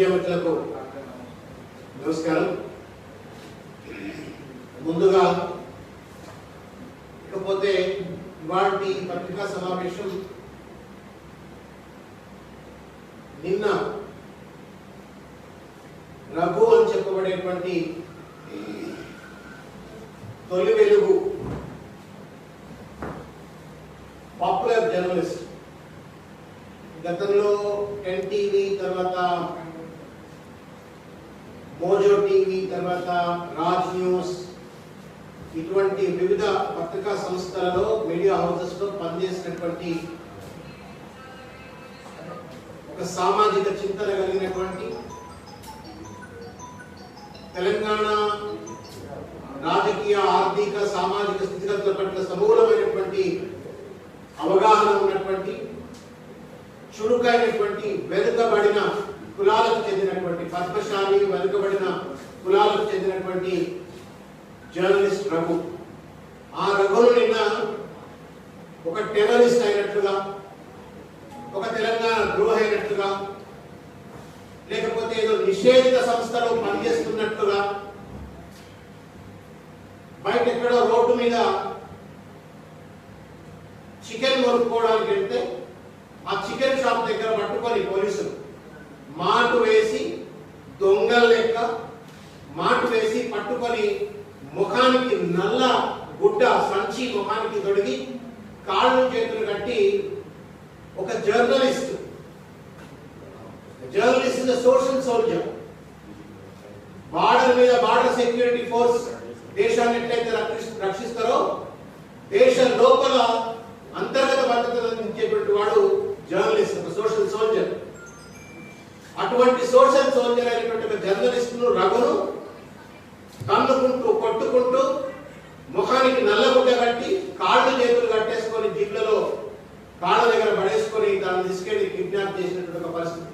Media మిత్రులకు నమస్కారం. ముందుగా ఇకపోతే ఇవాల్టి పత్రికా సమావేశం నిన్న రఘు అని చెప్పబడేటువంటి తొలి వెలుగు పాపులర్ జర్నలిస్ట్, గతంలో ఎన్టీవీ, తర్వాత మోజో టీవీ, తర్వాత రాజ్ న్యూస్, ఇటువంటి వివిధ పత్రికా సంస్థలలో మీడియా హౌసెస్ లో పనిచేసినటువంటి ఒక సామాజిక చింతన కలిగినటువంటి, తెలంగాణ రాజకీయ ఆర్థిక సామాజిక స్థితిగతుల పట్ల సమూలమైనటువంటి అవగాహన ఉన్నటువంటి, చురుకైనటువంటి, వెనుకబడిన కులాలకు చెందినటువంటి, పద్మశాలి వెనుకబడిన కులాలకు చెందినటువంటి జర్నలిస్ట్ రఘు. ఆ రఘును నిన్న ఒక టెర్రరిస్ట్ అయినట్లుగా, ఒక తెలంగాణ ద్రోహి అయినట్లుగా, లేకపోతే ఏదో నిషేధిత సంస్థలో పనిచేస్తున్నట్లుగా బయట ఎక్కడో రోడ్డు మీద చికెన్ కొనుక్కోవడానికి వెళ్తే ఆ చికెన్ షాప్ దగ్గర పట్టుకొని పోలీసులు మాటు వేసి, దొంగల లెక్క మాటు వేసి పట్టుకొని ముఖానికి నల్ల గుడ్డ సంచి ముఖానికి తొడిగి కాళ్ళు చేతులు కట్టి ఒక journalist is social soldier, border మీద బార్డర్ సెక్యూరిటీ ఫోర్స్ దేశాన్ని ఎట్లయితే రక్షిస్తారో దేశం లోపల అంతర్గత భద్రతను అందించేటువంటి వాడు జర్నలిస్ట్, ఒక సోషల్ సోల్జర్. అటువంటి సోషల్ సోల్జర్ అయినటువంటి ఒక జర్నలిస్ట్ ను రఘును తన్నుకుంటూ కొట్టుకుంటూ ముఖానికి నల్లగుడ్డ కట్టి కాళ్ళు చేతులు కట్టేసుకొని జీప్లలో కాళ్ళ దగ్గర పడేసుకొని దాన్ని తీసుకెళ్లి కిడ్నాప్ చేసినటువంటి ఒక పరిస్థితి.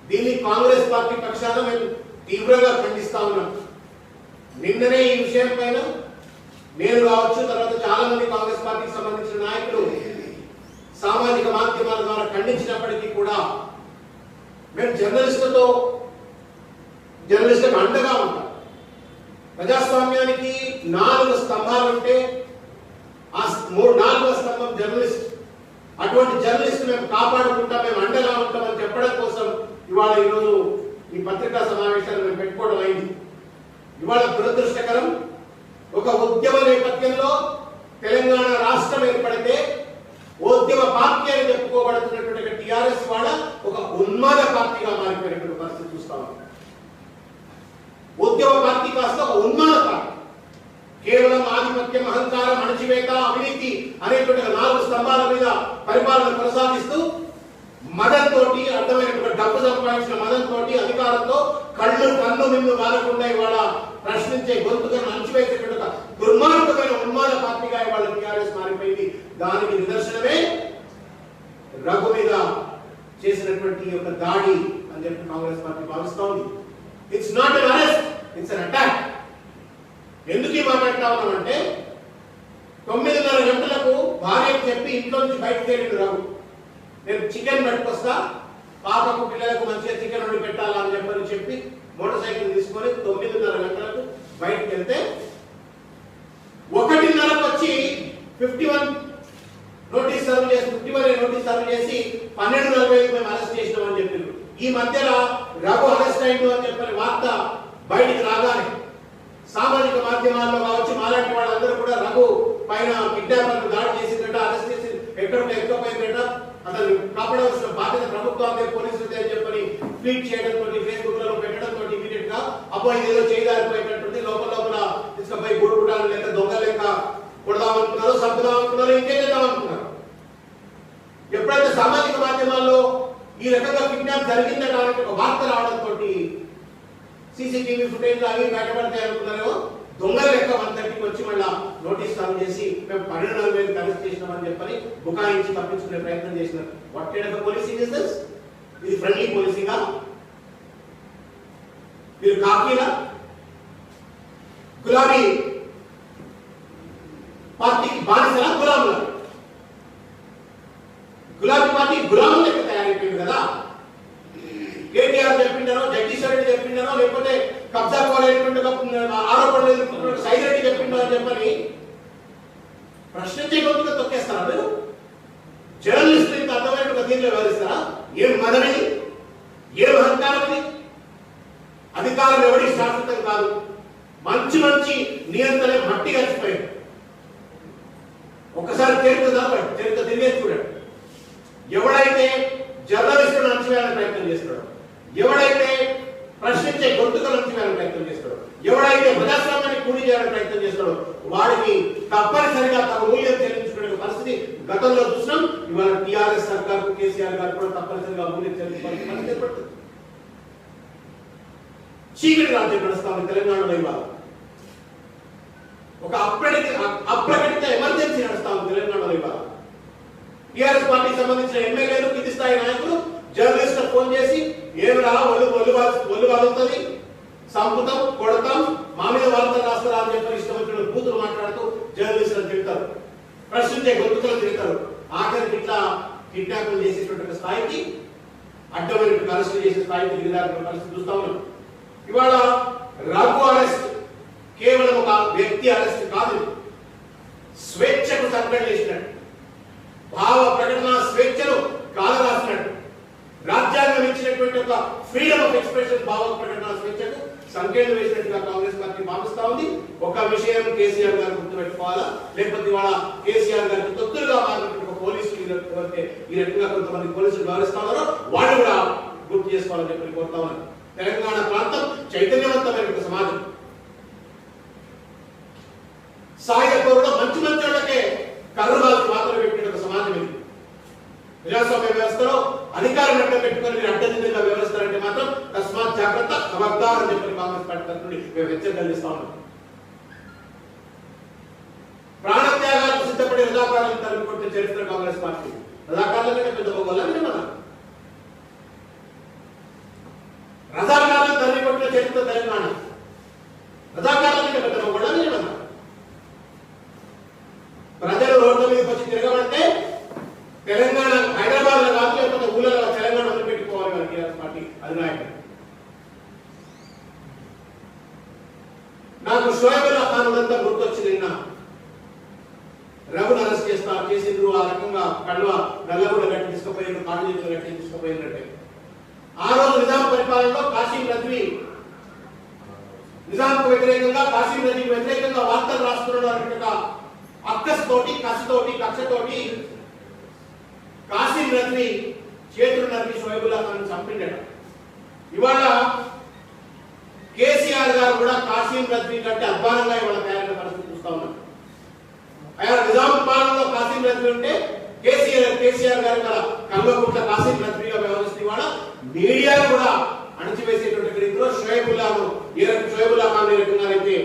దీన్ని కాంగ్రెస్ పార్టీ పక్షాన మేము తీవ్రంగా ఖండిస్తా ఉన్నాం. నిన్ననే ఈ విషయం పైన నేను కావచ్చు, తర్వాత చాలా మంది కాంగ్రెస్ పార్టీకి సంబంధించిన నాయకులు సామాజిక మాధ్యమాల ద్వారా ఖండించినప్పటికీ కూడా మేము జర్నలిస్టులకు అండగా ఉంటాం. ప్రజాస్వామ్యానికి 4 స్తంభాలు ఉంటే ఆ 4వ స్తంభం జర్నలిస్ట్. అటువంటి జర్నలిస్ట్ మేము కాపాడుకుంటాం, మేము అండగా ఉంటామని చెప్పడం కోసం ఇవాళ ఈరోజు ఈ పత్రికా సమావేశాలు మేము పెట్టుకోవడం అయింది. ఇవాళ దురదృష్టకరం, ఒక ఉద్యమ నేపథ్యంలో తెలంగాణ రాష్ట్రం ఏర్పడితే ఉద్యమ పార్టీ అని చెప్పుకోబడుతున్నటువంటి టిఆర్ఎస్ వాళ్ళ ఒక ఉన్మాద పార్టీగా మారిపోయినటువంటి పరిస్థితి చూస్తాం. ఉద్యమ పార్టీ కాస్త ఒక ఉన్మాద పార్టీ, కేవలం ఆధిపత్యం, అహంకారం, అణచివేత, అవినీతి అనేటువంటి 4 స్తంభాల మీద పరిపాలన కొనసాగిస్తూ మదన్ తోటి, అర్థమైనటువంటి డబ్బు సంపాదించిన మదన్ తోటి, అధికారంతో కన్ను మిన్ను వాలకుండా ఇవాళ ప్రశ్నించే గొంతుకను అణచివేసేటువంటి ఒక దుర్మార్గమైన ఉన్మాద పార్టీగా ఇవాళ టీఆర్ఎస్ మారిపోయింది. దానికి నిదర్శనమే రఘు మీద చేసినటువంటి ఒక దాడి అని చెప్పి కాంగ్రెస్ పార్టీ భావిస్తా ఉంది. It's not an arrest, it's an attack. ఎందుకు ఈ మాట అంటా ఉన్నామంటే 9:30 గంటలకు భార్యకు చెప్పి ఇంట్లో నుంచి బయటకు వెళ్ళిండు రఘు. నేను చికెన్ పట్టుకొస్తా, పాపకు పిల్లలకు మంచిగా చికెన్ వండి పెట్టాలా అని చెప్పి మోటార్ సైకిల్ తీసుకొని 9:30 గంటలకు బయటకు వెళ్తే 1:30కు వచ్చి 51 నోటీస్ సర్వ్ చేసి 12:45 మేము అరెస్ట్ చేసినామని చెప్పారు. ఈ మధ్యలో రఘు అరెస్ట్ అయిండు అని చెప్పిన వార్త బయటికి రాగానే సామాజిక మాధ్యమాల్లో కావచ్చు, మాలాంటి వాళ్ళందరూ కూడా రఘు పైన కిడ్నాపర్లు దాడి చేసిందట, అరెస్ట్ చేసి ఎక్కడికి ఎక్కపోయిందట, అతను కాపాడవలసిన బాధ్యత ప్రభుత్వాన్ని, పోలీసులదే అని చెప్పని ట్వీట్ చేయడంతో, ఫేస్బుక్ లలో పెట్టడంతో ఇమీడియట్ గా అబ్బాయి ఏదో చేయదారిపోయేటట్టుంది, లోపల తీసుకుపోయి గుడుగుడాలు లెక్క దొంగ లెక్క కొడదామనుకున్నారు, చంపుదామనుకున్నారు, ఇంకేం చేద్దామనుకున్నారు. ఎప్పుడైతే సామాజిక మాధ్యమాల్లో ఈ రకంగా కిడ్నాప్ జరిగిందట ఒక వార్త రావడంతో సీసీటీవీ ఫుటేజ్ అవి బయటపడతాయి అనుకున్నారేమో, దొంగల లెక్క 1:30కి వచ్చి మళ్ళా నోటీస్ సర్వ్ చేసి మేము 12,000 అరెస్ట్ చేసినామని చెప్పని బుకాయించి తప్పించుకునే ప్రయత్నం చేసినారు. What kind of policing is this? ఇది ఫ్రెండ్లీ పోలీసింగా? మీరు కాకీలా? గులాబీ పార్టీకి బానిసలా, గులాములా? గులాబీ పార్టీ గులాముల లెక్క తయారైపోయింది కదా. కేటీఆర్ కబ్జా కోరేటువంటి ఆరోపణలు ఎదుర్కొంటున్న సైరెడ్డి చెప్పిండు అని చెప్పని ప్రశ్నించే గొంతుగా తొక్కేస్తారా మీరు? జర్నలిస్టులు ఇంత అర్థమైనట్టుగా దీంట్లో వ్యవహరిస్తారా? ఏం మదనని, ఏం అహంకారమని? అధికారం ఎవరి శాశ్వతం కాదు. మంచి మంచి నియంత్రణ మట్టి కలిసిపోయాడు. ఒకసారి చరిత్ర తిరిగే చూడండి. ఎవడైతే జర్నలిస్టులను అణచివేయాలని ప్రయత్నం చేస్తాడో, ఎవడైతే ప్రశ్నించే గొంతుకలు అణచివేయాలని ప్రయత్నం చేస్తాడో, ఎవడైతే ప్రజాస్వామ్యాన్ని కూలి చేయాలని ప్రయత్నం చేస్తాడో వాడికి తప్పనిసరిగా తమ మూల్యం చెల్లించుకునే పరిస్థితి గతంలో చూసినాం. ఇవాళ టీఆర్ఎస్ సర్కార్ కేసీఆర్ గారు కూడా తప్పనిసరిగా మూల్యం చెల్లించుకోవాల్సిన పరిస్థితి ఏర్పడుతుంది. చీకటి రాజ్యం నడుస్తా ఉంది తెలంగాణలో. ఇవాళ ఒక అప్రకటిత ఎమర్జెన్సీ నడుస్తా ఉంది తెలంగాణలో. ఇవాళ టీఆర్ఎస్ పార్టీకి సంబంధించిన ఎమ్మెల్యేలు, కింది స్థాయి నాయకులు జర్నలిస్టులకు ఫోన్ చేసి ఏమిరా ఒళ్ళు వదులుతుంది, సంపుతాం, కొడతాం, మా మీద వార్తలు రాస్తారా అని చెప్పి ఇష్టం వచ్చిన కూతురు మాట్లాడుతూ జర్నలిస్టులను తిడతారు, ప్రశ్నించే గొంతుకలు తిడతారు. ఆఖరికి ఇట్లా కిడ్నాపులు చేసేటువంటి స్థాయికి, అడ్డమైన అరెస్టులు చేసే స్థాయికి దిగదారిన పరిస్థితి చూస్తా ఉన్నాం. ఇవాళ రఘు అరెస్ట్ కేవలం ఒక వ్యక్తి అరెస్ట్ కాదు, స్వేచ్ఛకు సంకటన చేసినట్టు, భావ ప్రకటన స్వేచ్ఛను కాలరాసినట్టు, రాజ్యాంగం ఇచ్చినటువంటి ఒక ఫ్రీడమ్ ఆఫ్ ఎక్స్ప్రెషన్ భావ ప్రకటన స్వేచ్ఛకు సంకేతం వేసినట్టుగా కాంగ్రెస్ పార్టీ భావిస్తా ఉంది. ఒక విషయం కేసీఆర్ గారు గుర్తుపెట్టుకోవాలా, లేకపోతే ఇవాళ కేసీఆర్ గారికి తొత్తులుగా మారినటువంటి పోలీసులు ఈ రకంగా కొంతమంది పోలీసులు వ్యవహరిస్తా ఉన్నారో వాళ్ళు కూడా గుర్తు చేసుకోవాలని చెప్పి కోరుతా ఉన్నారు. తెలంగాణ ప్రాంతం చైతన్యవంతమైన సమాజం, సాయపూర్వక మంచి మంచి వాళ్ళకే కర్రబాల్కి మాత్రం పెట్టిన ఒక సమాజం ఇది. ప్రజాస్వామ్య వ్యవస్థలో అధికారం అడ్డం పెట్టుకుని మీరు అడ్డదిడ్డంగా వ్యవహరిస్తారంటే మాత్రం తస్మాత్ జాగ్రత్త, ఖబర్దార్ అని చెప్పి కాంగ్రెస్ పార్టీ తరఫు నుండి మేము హెచ్చరికలిస్తా ఉన్నాం. ప్రాణత్యాగాలకు సిద్ధపడే రజాకారాలను తరిమి కొట్టిన చరిత్ర కాంగ్రెస్ పార్టీ. రజాకారులనే పెద్ద పోగొలని మనం రజాకారులను తరిమి కొట్టిన చరిత్ర తెలంగాణ. రజాకారులనే పెద్ద పోగొలని మనం ప్రజలు రోడ్ల మీదకి వచ్చి తిరగబడితే తెలంగాణ హైదరాబాద్ లో కాదు, లేకపోతే ఊళ్ళలో తెలంగాణ వదిలిపెట్టుకోవాలి మన టీఆర్ఎస్ పార్టీ అధినాయకుడు. నాకు షోయబుల్లా ఖాన్ అంతా గుర్తొచ్చింది. నిన్న రఘును అరెస్ట్ చేసిండ్రు, ఆ రకంగా కళ్ళ నల్లగూడ గట్టి తీసుకుపోయిన కాళ్ళు చేతులు గట్టి తీసుకుపోయినట్టే. ఆ రోజు నిజాం పరిపాలనలో కాశీం రజ్వీ నిజాంకు వ్యతిరేకంగా, కాశీం రజ్వీకి వ్యతిరేకంగా వార్తలు రాస్తున్నాడు అన్నట్టుగా అక్కస్తోటి, కక్షతోటి కాశీం రజ్వీ చేతులు నరికి షోయబుల్లా ఖాన్ చంపిండట. ఇవాళ కేసీఆర్ గారు కూడా కాశీం రజ్వీ కంటే అధ్వానంగా ఇవాళ తయారైన పరిస్థితి చూస్తా ఉన్నాం. ఆయన నిజాం పాలనలో కాశీం రజ్వీ ఉంటే కేసీఆర్ గారు కూడా కల్వకుంట్ల కాశీం రజ్వీగా వ్యవహరిస్తే ఇవాళ మీడియాను కూడా అణచివేసేటువంటి రీతిలో షోయబుల్లా ఖాన్ ఏ రకంగా అయితే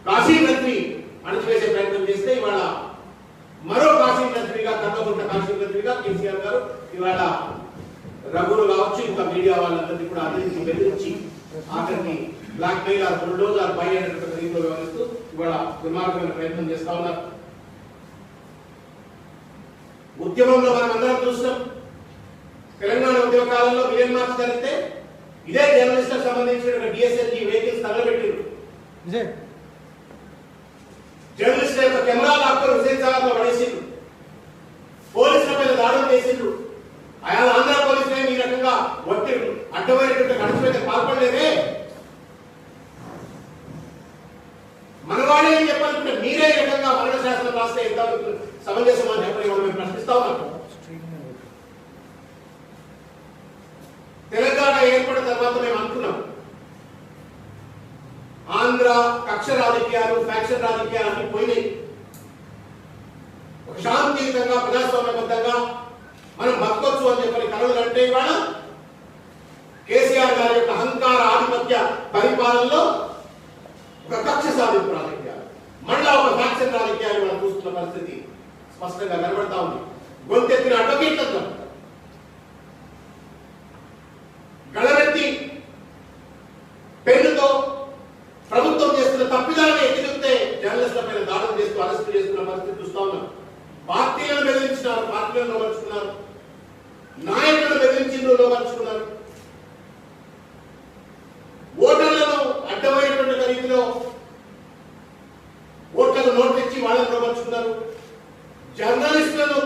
కాశీం రజ్వీ అణచివేసే ప్రయత్నం చేస్తే ఇవాళ మరో కాశీం రజ్వీగా, కల్వకుంట్ల కాశీం రజ్వీగా కేసీఆర్ గారు ఇవాళ రఘులు కావచ్చు, ఇంకా మీడియా వాళ్ళందరినీ కూడా అన్నింటినీ బెదిరించి ఆఖరికి blackmail or bulldoze or by అనేటువంటి రీతిలో వ్యవహరిస్తూ ఇవాళ దుర్మార్గమైన ప్రయత్నం చేస్తా ఉన్నారు. ఉద్యమంలో మనం అందరం చూస్తాం. తెలంగాణ ఉద్యమ కాలంలో మిలియన్ మార్చ్ జరిగితే ఇదే జర్నలిస్టులకు సంబంధించిన డిఎస్ఎల్జీ వెహికల్స్ తగలబెట్టారు. జర్నలిస్టుల యొక్క కెమెరాలు అక్కడ హుసేన్ సాగర్ లో పడేసిండ్రు, పోలీసుల మీద దాడులు చేసిండ్రు. ఆయన ఆంధ్ర పోలీసులే ఈ రకంగా ఒత్తిడి అడ్డమైనటువంటి అణచివేత పాల్పడలేదే. మనవాడే అని చెప్పాలంటే మీరే ఈ రకంగా మరణ శాస్త్రం రాస్తే ఎంత సమంజసం అని చెప్పని మనం ప్రశ్నిస్తా ఉన్నాం. తెలంగాణ ఏర్పడిన తర్వాత మేము అనుకున్నాం ఆంధ్ర కక్ష రాజకీయాలు, ఫ్యాక్షన్ రాజకీయాలు అన్ని పోయినాయి. ఒక శాంతియుతంగా ప్రజాస్వామ్యబద్ధంగా మనం బతకొచ్చు అని చెప్పని కలలు అంటే ఇవాళ కేసీఆర్ గారి యొక్క అహంకార ఆధిపత్య పరిపాలనలో ఒక కక్ష సాధింపు రాజకీయాలు, మళ్ళా ఒక ఫ్యాక్షన్ రాజకీయాలు మనం చూస్తున్న పరిస్థితి స్పష్టంగా కనబడతా ఉంది. గొంతెత్తిన అడ్వకేట్లతో గళమెత్తి పెన్నుతో ప్రభుత్వం చేస్తున్న తప్పిదాలను ఎత్తితే జర్నలిస్టుల పైన దాడులు చేస్తూ అరెస్టు చేస్తున్న పరిస్థితి చూస్తా ఉన్నాం. పార్టీలను బెదిరించినారు, పార్టీలను లోపరుచుకున్నారు, నాయకులను బెదిరించిండ్రు, లోపరుచుకున్నారు, ఓటర్లను జర్నలిస్టులను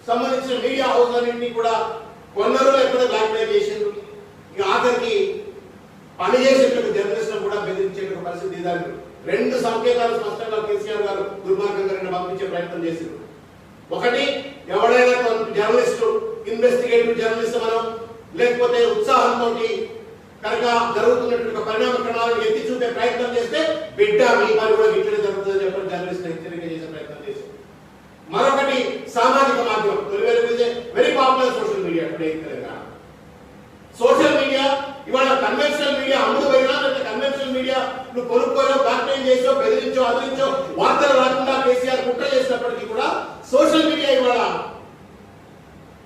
సంబంధించిన మీడియా హౌస్లన్నింటినీ కూడా కొన్నరు లేకపోతే బ్లాక్మెయిల్ చేసిండ్రు. ఇక ఆఖరికి పనిచేసేటువంటి జర్నలిస్టులను కూడా బెదిరించేటువంటి పరిస్థితి ఇదారు. రెండు సంకేతాలు స్పష్టంగా కేసీఆర్ గారు దుర్మార్గంగా పంపించే ప్రయత్నం చేసిండ్రు. ఒకటి, ఎవడైనా జర్నలిస్టు ఇన్వెస్టిగేటివ్ జర్నలిస్ట్ మనం లేకపోతే ఉత్సాహంతో కనుక జరుగుతున్నటువంటి పరిణామ క్రమాలను ఎత్తి చూపే ప్రయత్నం చేస్తే బిడ్డ మీ పని కూడా ఇట్లనే జరుగుతుందని చెప్పి జర్నలిస్ట్ హెచ్చరిక చేసే ప్రయత్నం చేశారు. మరొకటి, సామాజిక మాధ్యమం. Very popular social media today in Telangana. Social media ఇవాళ కన్వెన్షనల్ మీడియా అమ్ముడు పోయినా లేకపోతే కన్వెన్షనల్ మీడియా నువ్వు కొనుక్కోయో బ్లాక్మెయిల్ చేసో బెదిరించో అదిరించో వార్తలు రాకుండా కేసీఆర్ కుట్ర చేసినప్పటికీ కూడా సోషల్ మీడియా ఇవాళ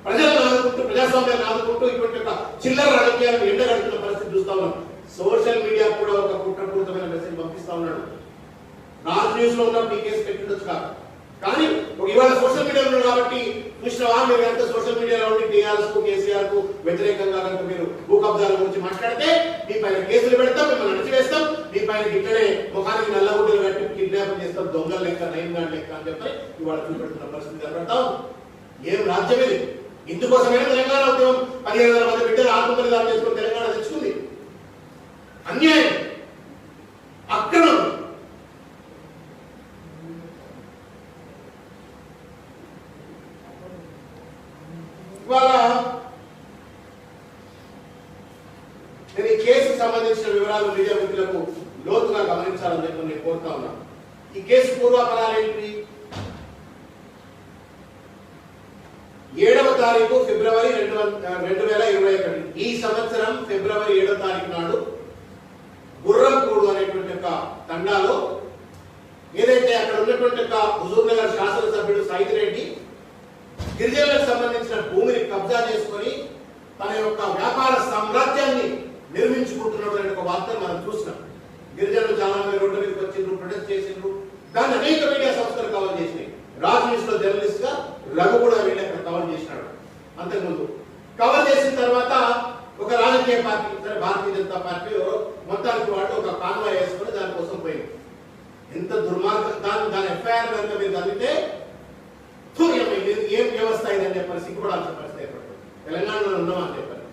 ప్రజలను ఆదుకుంటూ ప్రజాస్వామ్యాన్ని ఆదుకుంటూ ఇటువంటి చిల్లర రాజకీయాలను ఎండగడుతున్న పరిస్థితి చూస్తా ఉన్నాం. సోషల్ మీడియా కూడా ఒక కుట్రపూరితమైన మెసేజ్ పంపిస్తా ఉన్నాడు. రాజ్ న్యూస్ లో ఉన్నప్పుడు ఈ కేసు పెట్టిండొచ్చు కాదు, కానీ ఇవాళ సోషల్ మీడియా ఉన్నాడు కాబట్టి చూసినవా మీరు ఎంత సోషల్ మీడియాలో ఉండి టీఆర్ఎస్ కు కేసీఆర్ కు వ్యతిరేకంగా కనుక మీరు భూ కబ్జాల గురించి మాట్లాడితే మీ పైన కేసులు పెడతాం, మిమ్మల్ని అణచివేస్తాం, మీ పైన ఇట్లనే ముఖానికి నల్లగుడ్డలు కట్టి కిడ్నాప్ చేస్తాం, దొంగల లెక్క నయం గాడి లెక్క అని చెప్పి ఇవాళ చూపెడుతున్న పరిస్థితి కనబడతాం. ఏం రాజ్యం ఇది? ఇందుకోసమైనా తెలంగాణ ఉద్యమం 15,000 మంది బిడ్డలు ఆత్మబలిదానం చేసుకుని తెలంగాణ తెచ్చుకుంది. అన్యాయం, అక్రమం. ఇవాళ నేను ఈ కేసుకు సంబంధించిన వివరాలు మీడియా మిత్రులకు లోతుగా గమనించాలని చెప్పి నేను కోరుతా ఉన్నాను. ఈ కేసు పూర్వాపరాలు ఏంటి? 7వ తారీఖు ఫిబ్రవరి 2021 ఈ సంవత్సరం ఫిబ్రవరి 7వ తారీఖు నాడు గుర్రంపూడు అనేటువంటి ఒక తండాలో ఏదైతే అక్కడ ఉన్నటువంటి ఒక హుజూర్ నగర్ శాసనసభ్యుడు సైద్ రెడ్డి గిరిజనులకు సంబంధించిన భూమిని కబ్జా చేసుకొని తన యొక్క వ్యాపార సామ్రాజ్యాన్ని నిర్మించుకుంటున్నాడు అనే ఒక వార్తను మనం చూసినాం. గిరిజనులు చాలా మంది రోడ్డు మీదకి వచ్చిండ్రు, ప్రొటెస్ట్ చేసిండ్రు. దాన్ని అనేక మీడియా సంస్థలు కవర్ చేసినాయి. రాజ్ న్యూస్ లో జర్నలిస్ట్ గా రఘు కూడా వీళ్ళ కవర్ చేసినాడు. అంతకుముందు కవర్ చేసిన తర్వాత ఒక రాజకీయ పార్టీ, భారతీయ జనతా పార్టీ మొత్తానికి వాళ్ళు ఒక కాన్వాయ్ వేసుకుని దానికోసం పోయింది. ఎంత దుర్మార్గం! దాని ఎఫ్ఐఆర్ కనుక మీరు చదివితే ఏం వ్యవస్థ ఇదని చెప్పారు, సిగ్గుపడాల్సిన పరిస్థితి ఏర్పడుతుంది. తెలంగాణలో ఉన్నామా అని చెప్పారు.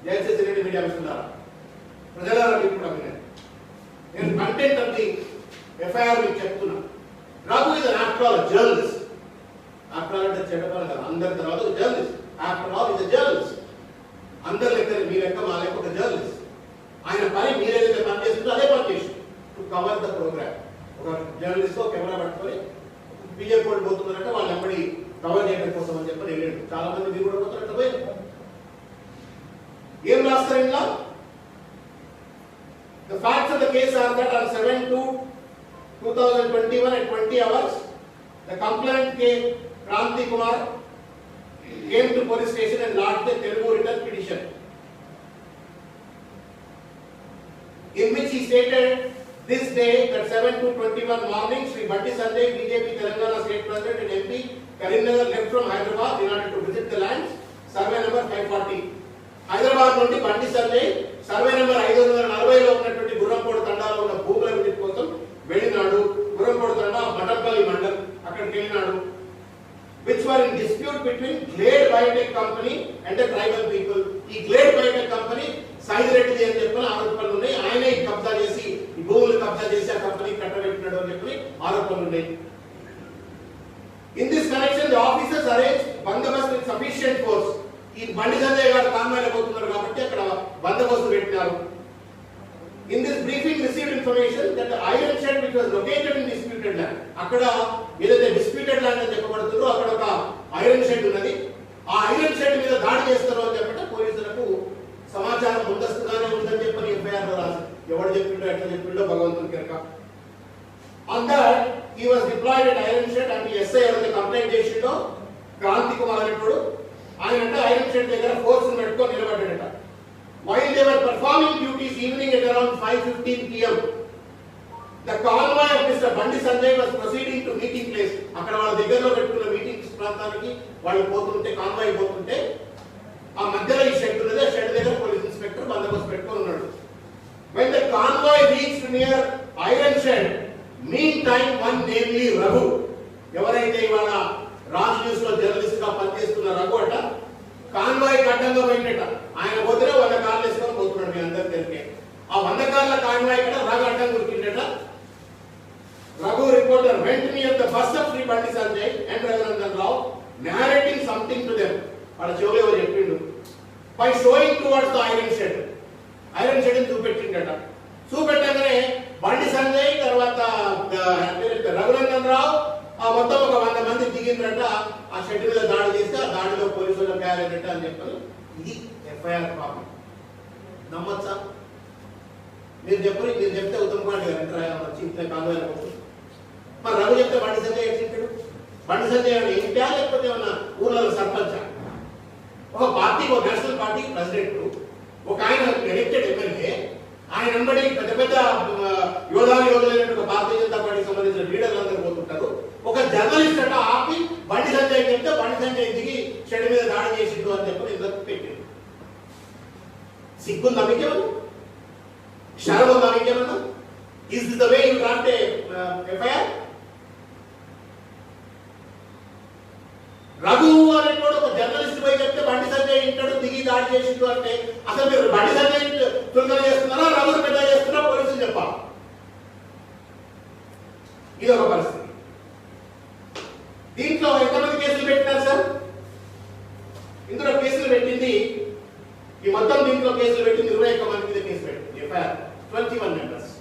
దయచేసి రెడ్డి మీడియా మిస్తున్నారా, ప్రజలారా మీకు కూడా వినండి. నేను కంటెంట్ ఆఫ్ ది ఎఫ్ఐఆర్ మీకు చెప్తున్నా. Raghu is after all journalist. After all అంటే చెడ్డపని కదా, అందరి తర్వాత journalist. After all is journalist. అందరి లెక్క మీ లెక్క మా లెక్క ఒక జర్నలిస్ట్. ఆయన పని మీరేదైతే పని చేస్తుందో అదే పని చేసి టు కవర్ ద ప్రోగ్రామ్. ఒక జర్నలిస్ట్ కెమెరా పట్టుకొని బీజేపీ వాళ్ళు పోతున్నారంటే వాళ్ళు ఎప్పటి కవర్ చేయడం కోసం అని చెప్పి వెళ్ళాడు. చాలా మంది మీరు కూడా పోతున్నట్టు పోయింది. ఏం రాస్తారు ఇలా? The facts of the case are that on 7/2/2021 at 20 hours, the complainant Kranti Kumar came to police station and lodged a Telugu written petition, in which he stated this day that 7/2/21 morning, Sri Bandi Sanjay, BJP Telangana State President and MP, Karimnagar left from Hyderabad in order to visit the lands, survey number 540. Hyderabad నుండి Bandi Sanjay survey number 540 లో ఉన్నటువంటి గుర్రంపోడు తండాలో ఉన్న భూముల visit కోసం వెళ్ళినాడు. గుర్రంపోడు తండా మటంపల్లి మండల్, అక్కడికి వెళ్ళినాడు. which were in dispute between Glade Biotech Company and the tribal people. ఈ Glade Biotech Company Said Reddy అని చెప్పిన ఆరోపణలు ఉన్నాయి. ఆయనే కబ్జా చేసి ఈ భూములు కబ్జా చేసి ఆ కంపెనీ కట్టబెట్టినాడు అని చెప్పి ఆరోపణలు ఉన్నాయి. In this connection, the officers arranged బందోబస్తు with sufficient force. ఈ బండి సంజయ్ గారు కాన్వాయ్లో పోతున్నారు కాబట్టి అక్కడ బందోబస్తు పెట్టినారు. In this briefing received information that the iron shed which was located in disputed land, అక్కడ ఏదైతే disputed land అని చెప్పబడుతుందో అక్కడ ఒక ఐరన్ షెడ్ ఉన్నది. ఆ ఐరన్ షెడ్ మీద దాడి చేస్తారు అని చెప్పి పోలీసులకు సమాచారం ముందస్తుగానే ఉందని చెప్పి ఎఫ్ఐఆర్ లో రాసి ఎవరు చెప్పిండో ఎట్లా చెప్పిండో భగవంతుని కెరక. On that he was deployed at iron shed and SI ఎవరైతే కంప్లైంట్ చేసిండో క్రాంతి కుమార్ అనేవాడు ఆయన అంటే ఐరన్ షెడ్ దగ్గర ఫోర్స్ పెట్టుకొని నిలబడ్డాడట. While they were performing duties evening at around 5:15 p.m., the convoy of Mr. Bandi Sanjay was proceeding to meeting place. అక్కడ వాళ్ళ దగ్గరలో పెట్టుకున్న మీటింగ్ ప్రాంతానికి వాళ్ళు పోతుంటే కాన్వాయ్ పోతుంటే ఆ మధ్యలో ఈ షెడ్ ఉన్నది. ఆ షెడ్ దగ్గర పోలీస్ ఇన్స్పెక్టర్ బందోబస్తు పెట్టుకొని ఉన్నాడు. When the convoy reached near iron shed, meantime one namely Raghu ఎవరైతే ఇవాళ రాజ్ న్యూస్ లో జర్నలిస్ట్ గా పనిచేస్తున్న రఘు అట కాన్వాయ్ అడ్డంగా పోయినట. ఆయన పోతే 100 కార్లు వేసుకొని పోతున్నాడు. మీ అందరికి తెలిపే ఆ 100 కార్ల కాన్వాయ్ కట రఘు అడ్డం దొరికిందట. Raghu reporter went near the bus of Sri Bandi Sanjay and Raghuranjan Rao, narrating something to them. Ada chole evaru cheppindu by showing towards the iron shed. Iron shed ni చూపెట్టిండట. చూపెట్టగానే Bandi Sanjay తర్వాత రఘునందన్ రావు ఆ మొత్తం ఒక 100 మంది దిగిండ్రట. ఆ shed మీద దాడి చేస్తే ఆ దాడిలో పోలీసులు గాయాలైనట్టు అని చెప్పారు. ఇది ఎఫ్ఐఆర్ పాపం. నమ్మచ్చా? మీరు చెప్తే ఉత్తమ్ కుమార్ గారు ఎంటర్ వచ్చి ఇట్లా కాలువైన మరి రఘు చెప్తే బండి సంజయ్ ఎట్టింటాడు? బండి సంజయ్ ఇంటా లేకపోతే ఏమన్నా ఊర్లలో సర్పంచ్? ఒక పార్టీ, ఒక నేషనల్ పార్టీ ప్రెసిడెంట్, ఒక ఆయన ఎలక్టెడ్ ఎమ్మెల్యే, ఆయన వెంబడి పెద్ద పెద్ద యోధులైనటువంటి భారతీయ జనతా పార్టీకి సంబంధించిన లీడర్లు అందరూ పోతుంటారు. ఒక జర్నలిస్ట్ అట ఆపి బండి సంజయ్ చెప్తే బండి సంజయ్ దిగి షెడ్ మీద దాడి చేసిండు అని చెప్పి ఇంతకు పెట్టిండు. సిగ్గుందా మీకేమన్నా? శరం ఉందా మీకేమన్నా? Is this the way you draft FIR? Raghu అనేటువంటి ఒక జర్నలిస్ట్ పోయి చెప్తే బండి సంజయ్ ఇంటాడు దిగి దాడి చేసిండు అంటే అసలు మీరు బండి సంజయ్ చులకన చేస్తున్నారా, రఘుని పెద్ద చేస్తున్నారా? పోలీసులు చెప్పాలి. ఇది ఒక పరిస్థితి. దీంట్లో ఎంతమంది కేసులు పెట్టినారు సార్? ఇందులో కేసులు పెట్టింది ఈ మొత్తం దీంట్లో కేసులు పెట్టింది 21 మంది మీద కేసు పెట్టింది. FIR 21 members.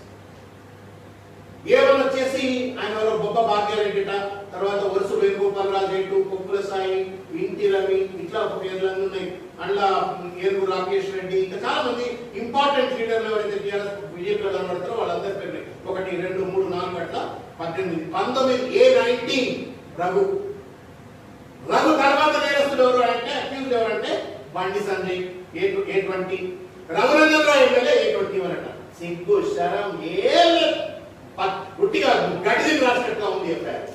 ఏమన్నా వచ్చేసి ఆయన బొబ్బ భాగ్యారెడ్డిట, తర్వాత వరుస వేణుగోపాల్ రాజు, కొప్పుల సాయి, ఇంటి రవి, ఇట్లా ఒక పేర్లన్నీ ఉన్నాయి. అందులో ఏనుగు రాకేష్ రెడ్డి, ఇంకా చాలా మంది ఇంపార్టెంట్ లీడర్లు ఎవరైతే టీఆర్ఎస్ బీజేపీలో కనబడతారో వాళ్ళందరి పేర్లు 1, 2, 3, 4 అట్లా 18, 19, A19 రఘు. రఘు తర్వాత నేరస్తుడు ఎవరు అంటే, అక్యూజ్డ్ ఎవరంటే Bandi Sanjay A20, Raghunandan Rao MLA A21 అట. సిగ్గు శరం ఏం లేదు. గుట్టిగా గడిదిని రాసినట్టుగా ఉంది ఎఫ్ఐఆర్.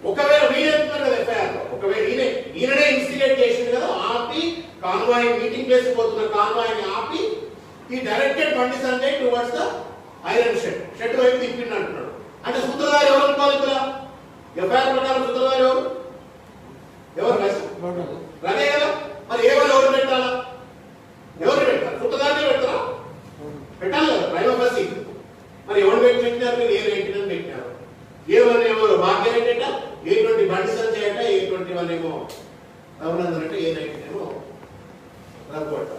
ఒకవేళ వీళ్ళెత్తున్నారు కదా ఎఫ్ఐఆర్, ఒకవేళ ఈయననే ఇన్స్టిగేట్ చేసింది కదా, ఆపి కాన్వాయ్ మీటింగ్ ప్లేస్ పోతున్న కాన్వాయ్ని ఆపి ఈ directed Bandi Sanjay towards the iron shed వైపు తిప్పిండి అంటున్నాడు. అంటే సూత్రధారి ఎవరు అనుకోవాలి ఇక్కడ? ఎఫ్ఐఆర్ ప్రకారం సూత్రధారి ఎవరు? రనే కదా. మరి ఏమైనా ఎవరు పెట్టాలా? ఎవరు పెట్టాలి? సూత్రధారిని పెడతారా? పెట్టాలి కదా ప్రైమ్ ఆఫీస్. మరి ఎవరు పెట్టినారు? మీరు A19 అని పెట్టినారు. A1 ఏమో భాగ్యారెడ్డి అట, A20 బండి సంజయ్ అట, A21 ఏమో రఘునందన్ అంటే, A19 ఏమో రఘు అట.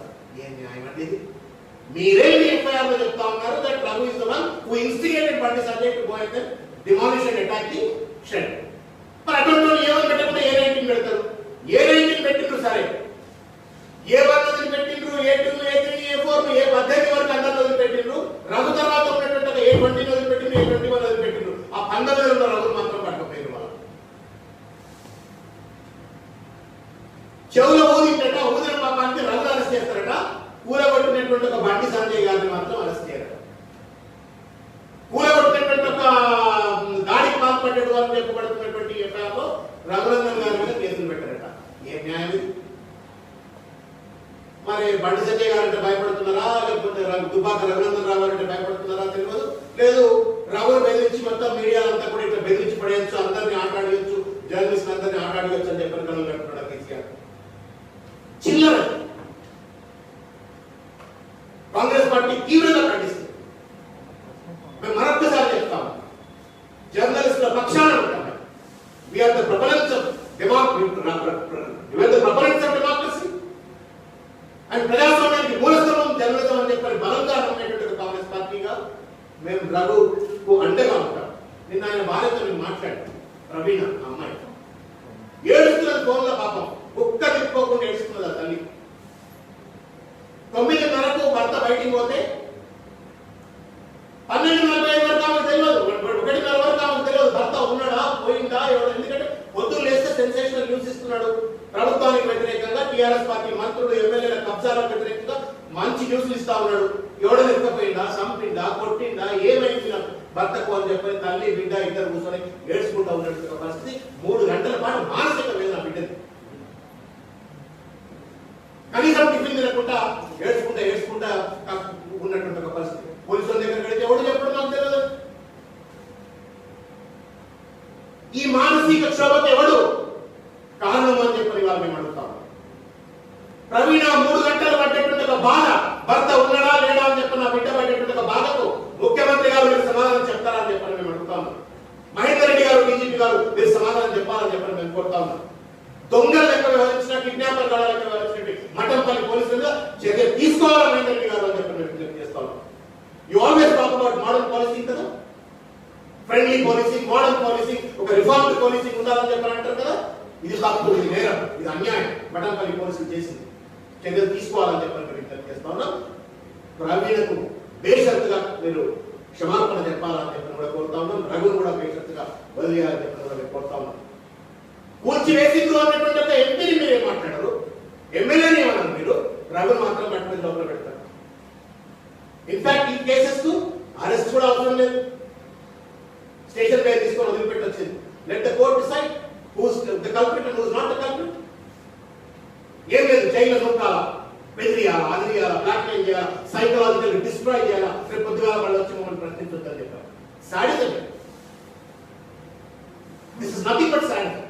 ఏం న్యాయం అంటే ఇది? మీరే మీ ఎఫ్ఐఆర్ లో చెప్తా ఉన్నారు that Raghu is the one who instigated Bandi Sanjay to go and demolish and attack the shed. మరి అటువంటి A1 పెట్టకుండా A19 పెడతారు. A19 పెట్టిండ్రు సరే, A1 వదిలిపెట్టిండ్రు, A2, A3, A4, A18 వరకు అందరిని వదిలిపెట్టిండ్రు. రఘు తర్వాత ఉన్నటువంటి A20 వదిలిపెట్టిండ్రు, A21 వదిలిపెట్టిండ్రు. ఆ 19 ఉన్న రఘులు మాత్రం పట్టకపోయారు. వాళ్ళ చెవులో ఊదింటట, ఊదిన పాపానికి రఘులు అరెస్ట్ చేస్తారట. కూలగొట్టినటువంటి ఒక బండి సంజయ్ గారిని మాత్రం అరెస్ట్ చేయరు. కూలగొట్టినటువంటి ఒక దాడికి పాల్పడ్డాడు అని చెప్పబడుతున్నటువంటి ఎఫ్ఐఆర్లో రఘునందన్ గారి మీద కేసులు పెట్టారట. ఏం న్యాయం? మరి బండి సంజయ్ గారు అంటే భయపడుతున్నారా, లేకపోతే దుబ్బాక రఘునందన్ రావు అంటే భయపడుతున్నారా తెలియదు. లేదు రఘును బెదిరించి మొత్తం మీడియా అంతా కూడా ఇట్లా బెదిరించి పడేయచ్చు, అందరినీ ఆటాడవచ్చు, జర్నలిస్ట్ అందరినీ ఆటాడవచ్చు అని చెప్పని కనులు కట్టుకున్నాడు కేసీఆర్. చిల్లర కాంగ్రెస్ పార్టీ తీవ్రంగా ఖండిస్తుంది. మేము మరొక్కసారి చెప్తాము, జర్నలిస్టుల పక్షాన ఉంటాం. We're the propellants of democracy and ప్రజాస్వామ్యానికి మూలస్తంభం జర్నలిజం అని చెప్పని బలంగా నమ్మేటువంటి కాంగ్రెస్ పార్టీగా మేము రఘుకు అండగా ఉంటాం. నిన్న ఆయన భార్యతో నేను మాట్లాడాను, ప్రవీణ అమ్మాయి ఏడుస్తున్నది ఫోన్లో. పాపం కుక్క తిప్పుకోకుండా ఏడుస్తున్నది ఆ తల్లి. 9:30కు భర్త బయటికి పోతే 12:45 వరకు ఆమెకు తెలియదు, 1:30 వరకు ఆమెకు తెలియదు భర్త ఉన్నాడా పోయిందా ఎవరు. ఎందుకంటే పొద్దున్న లేస్తే సెన్సేషనల్ న్యూస్ ఇస్తున్నాడు. ప్రభుత్వానికి వ్యతిరేకంగా టీఆర్ఎస్ పార్టీ మంత్రులు, ఎమ్మెల్యేల కబ్జాలకు వ్యతిరేకంగా మంచి న్యూస్లు ఇస్తా ఉన్నాడు. ఎవడో ఎక్కపోయిందా, చంపిందా, కొట్టిందా, ఏమైంది భర్తకు అని చెప్పని తల్లి బిడ్డ ఇద్దరు కూర్చొని ఏడ్చుకుంటా ఉన్నటువంటి పరిస్థితి. 3 గంటల పాటు మానసిక వేదన బిడ్డది. కనీసం టిఫిన్ తినకుండా ఏడ్చుకుంటా ఉన్నటువంటి ఒక పరిస్థితి. పోలీసుల దగ్గర వెళితే ఎవడు చెప్పడం నాకు తెలియదు. ఈ మానసిక క్షోభకు ఎవడు కారణం అని చెప్పని వాళ్ళు మేము అడుగుతాం. ప్రవీణ 3 గంటలు పట్టేటువంటి ఒక బాధ, భర్త ఉన్నాడా లేడా అని చెప్పి నా బిడ్డ పట్టేటువంటి ఒక బాధకు ముఖ్యమంత్రి గారు మీరు సమాధానం చెప్తారా అని చెప్పని మేము అడుగుతా ఉన్నాం. మహేందర్ రెడ్డి గారు, డీజీపీ గారు మీరు సమాధానం చెప్పాలని చెప్పని మేము కోరుతా ఉన్నాం. దొంగల లెక్క వ్యవహరించిన, కిడ్నాపర్ గాల లెక్క వ్యవహరించిన మఠంపల్లి పోలీసులు చర్య తీసుకోవాలని మహేందర్ రెడ్డి గారు అని చెప్పి మేము విజ్ఞప్తి చేస్తా ఉన్నాం. You always talk about modern policing కదా, ఫ్రెండ్లీ పాలసీంగ్, మోడర్న్ పాలసీంగ్, ఒక రిఫార్మ్డ్ పాలసీంగ్ ఉండాలని చెప్పని అంటారు కదా. ఇది తప్పు, ఇది నేరం, ఇది అన్యాయం. మఠంపల్లి పోలీసులు చేసింది, చర్యలు తీసుకోవాలని చెప్పని విజ్ఞప్తి చేస్తా ఉన్నాం. ప్రవీణకు బేషరతుగా మీరు క్షమాపణ చెప్పాలని చెప్పని కూడా కోరుతా ఉన్నాం. రఘును కూడా బేషరతుగా వదిలేయాలని చెప్పని కూడా మేము కోరుతా ఉన్నాం. కూల్చివేసిండ్రు అన్నటువంటి ఒక ఎంపీని మీరు ఏం మాట్లాడారు, ఎమ్మెల్యేని ఏమన్నారు మీరు, రఘును మాత్రం పట్టుకుని లోపల పెడతారు. ఇన్ఫాక్ట్ ఈ కేసెస్ కు అరెస్ట్ కూడా అవసరం లేదు, స్టేషన్ పేరు తీసుకొని వదిలిపెట్టి వచ్చింది. Let the court decide who's the culprit and who's not the culprit. ఏం లేదు, జైల్లో నూకాలా, బెదిరియాలా, అదిరియాలా, బ్లాక్మెయిల్ చేయాలా, సైకలాజికల్ డిస్ట్రాయ్ చేయాలా, రేపు పొద్దుగా వాళ్ళు వచ్చి మమ్మల్ని ప్రశ్నించొద్దని చెప్పారు. Sadism. This is nothing but sadism.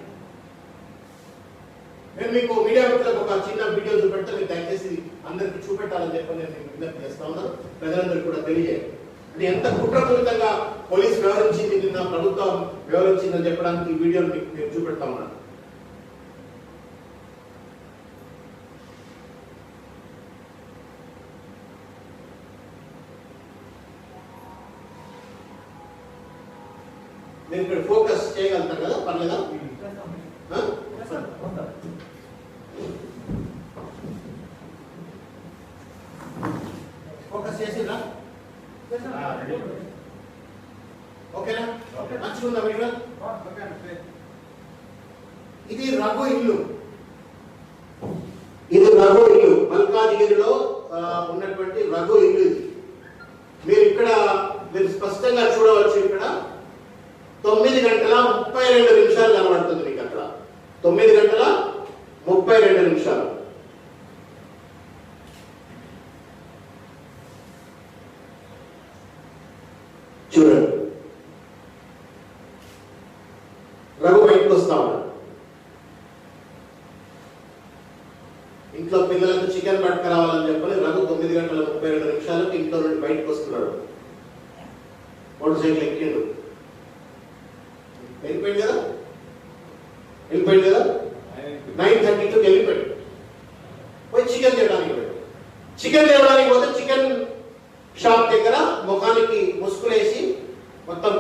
నేను మీకు మీడియా మిత్రులకు ఒక చిన్న వీడియో చూపెడితే మీరు దయచేసి అందరికి చూపెట్టాలని చెప్పి నేను విజ్ఞప్తి చేస్తా ఉన్నాను. ప్రజలందరికీ కూడా తెలియజేయాలి. అంటే ఎంత కుట్రపూరితంగా పోలీస్ వ్యవహరించింది, నిన్న ప్రభుత్వం వ్యవహరించిందని చెప్పడానికి ఈ వీడియోని మీకు నేను చూపెడతా ఉన్నాను. నేను ఇక్కడ ఫోకస్ చేయగలుగుతాను కదా, పర్లేదా? ఫోకస్ చేసిందా? ఓకేనా? మంచిగా వీడియో. ఇది రఘు ఇల్లు, ఇది రఘు ఇల్లు, మల్కాజిగిరిలో ఉన్నటువంటి రఘు ఇల్లు. ఇది మీరు ఇక్కడ మీరు స్పష్టంగా చూడవచ్చు. ఇక్కడ 9:32 కనబడుతుంది మీకు. అక్కడ 9:32 చూడండి. రఘు బయటకు వస్తా ఉన్నాడు. ఇంట్లో పిల్లలకు చికెన్ పట్టుకురావాలని చెప్పని రఘు 9:32 ఇంట్లో నుండి బయటకు వస్తున్నాడు. మోటార్ సైకిల్ ఎక్కిండు. వెళ్ళిపోయింది కదా, 9:32 వెళ్ళిపోయాడు. పోయి చికెన్ తేవడానికి పోతే చికెన్ షాప్ దగ్గర ముఖానికి ముసుగులేసి మొత్తం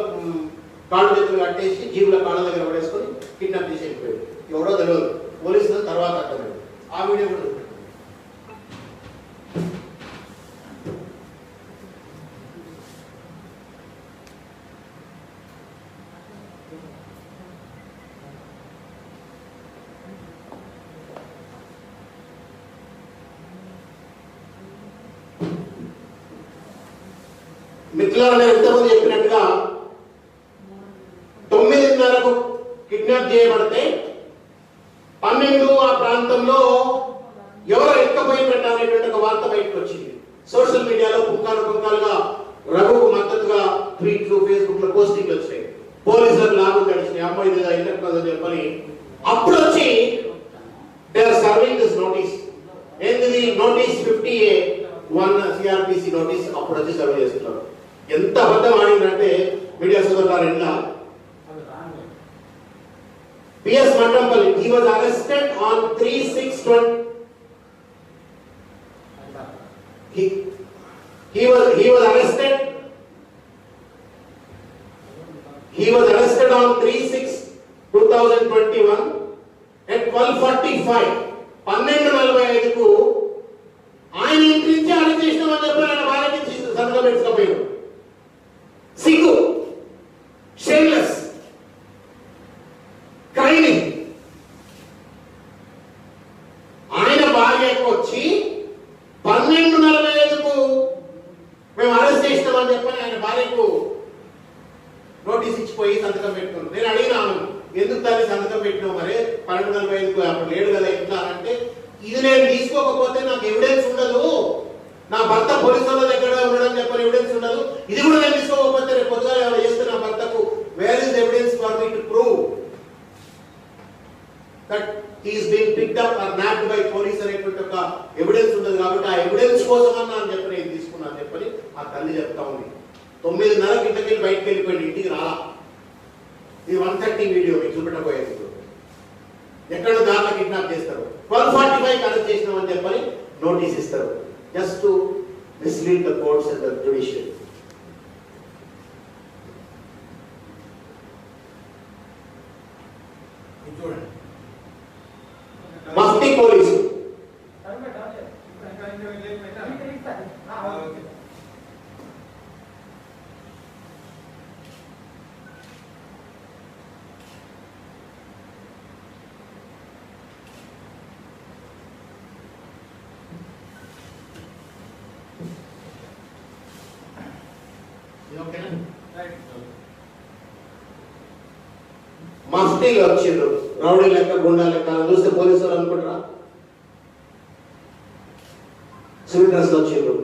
కాళ్ళు చేతులు కట్టేసి జీవుల కాళ్ళ దగ్గర పడేసుకొని కిడ్నాప్ చేసి వెళ్ళిపోయాడు. ఎవడో తెలియదు, పోలీసులు తర్వాత అర్థమైంది. ఆ వీడియో కూడా మిత్రులను ఎంతమంది చెప్పినట్టుగా 9:30 కిడ్నాప్ చేయబడితే 12 ఆ ప్రాంతంలో ఎవరో ఎక్కపోయినట్టు అనేటువంటి ఒక వార్త బయటకు వచ్చింది. సోషల్ మీడియాలో పుంకాలుగా రఘుకు మద్దతుగా ట్వీట్లు, ఫేస్బుక్ లో పోస్టింగ్లు వచ్చాయి. పోలీసులకు లాభం గడిచినాయి. అమ్మాయి ఇళ్ళని చెప్పని అప్పుడు వచ్చి they are serving this notice. ఏంటిది నోటీస్? 50A1 CRPC notice. అప్పుడు వచ్చి సర్వ్ చేస్తున్నారు. ఎంత అబద్ధం ఆడిందంటే మీడియా సోదరులారా, PS Mattampalli, he was arrested on 3/6/20. He was arrested on 3/6/2021 at 12:45. 12:45కు ఆయన ఇంటి నుంచి అరెస్ట్ చేసినామని చెప్పి ఆయన భార్యకి సంతకం పెట్టుకోపోయాడు. సిగ్గు, షేమ్లెస్, క్రైమింగ్. ఆయన భార్యకు వచ్చి 12:45కు మేము అరెస్ట్ చేసినామని చెప్పని ఆయన భార్యకు నోటీస్ ఇచ్చిపోయి సంతకం పెట్టుకున్నాం. నేను అడిగినాను, ఎందుకు తల్లి సంతకం పెట్టినావు? మరి 12:45కు అప్పుడు లేడు కదా ఎట్లా అంటే, ఇది నేను తీసుకోకపోతే నాకు ఎవిడెన్స్ ఉండదు, నా భర్త పోలీసుల దగ్గర ఉండడం చెప్పని ఎవిడెన్స్ ఉండదు, ఇది కూడా నేను తీసుకోకపోతే రేపు పొద్దుగా ఎవరు చేస్తే నా భర్తకు where is evidence for me to prove that he is being picked up or napped by police అనేటువంటి ఒక ఎవిడెన్స్ ఉంటుంది కాబట్టి ఆ ఎవిడెన్స్ కోసమన్నా అని చెప్పి నేను తీసుకున్నాను చెప్పని ఆ తల్లి చెప్తా ఉంది. 9:30 ఇంటికి బయటకు వెళ్ళిపోయింది, ఇంటికి రాలా. ఇది 1:30 వీడియో మీకు చూపెట్టబోయేది. ఎక్కడో దాంట్లో కిడ్నాప్ చేస్తారు, 12:45 అరెస్ట్ చేసినామని చెప్పని నోటీస్ ఇస్తారు, just to mislead the courts and the judiciary. చూడండి, మఫ్టీ పోలీసు మఫ్టీలు వచ్చిండ్రు, రౌడీ లెక్క గుండా లెక్క చూస్తే పోలీసులు అనుకుంటారా? సివిల్ డ్రెస్ లో వచ్చిండ్రు.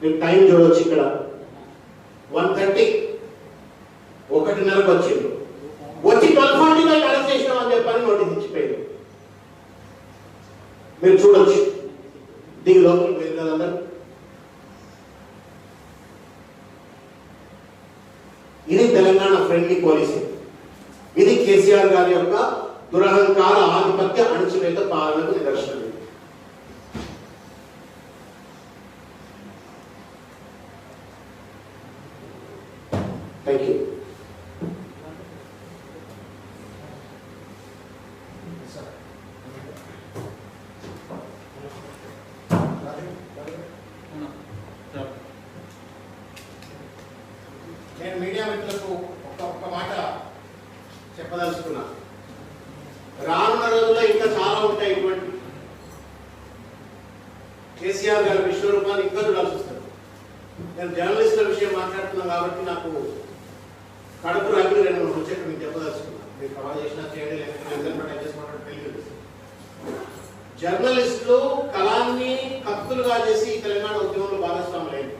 మీరు టైం చూడవచ్చు, ఇక్కడ 1:30 1:30 వచ్చిండ్రు. వచ్చి 12:45 అరెస్ట్ చేసినామని చెప్పని నోటీస్ ఇచ్చిపోయింది. మీరు చూడొచ్చు, దీని లోపలికి వెళ్ళాలందరూ. ఇది తెలంగాణ ఫ్రెండ్లీ పాలసీ. ఇది కేసీఆర్ గారి యొక్క దురహంకార ఆధిపత్య అణచివేత పాలనకు నిదర్శనం. Thank you. నేను మీడియా మిత్రులకు ఒక్క మాట చెప్పదలుచుకున్నా. రానున్న రోజుల్లో ఇంకా చాలా ఉంటాయి ఇటువంటి. కేసీఆర్ గారి విశ్వరూపాన్ని ఇంకా చూడాల్సి వస్తుంది. నేను జర్నలిస్టుల విషయం మాట్లాడుతున్నాను కాబట్టి నాకు కడుపు రాగి 2-3 వచ్చాక మీకు చెప్పదలుచుకున్నా. మీరు కవర్ చేసినా చేయండి, లేకపోతే తెలియదు. జర్నలిస్టులు కళాన్ని కత్తులుగా చేసి తెలంగాణ ఉద్యమంలో భాగస్వాములైంది.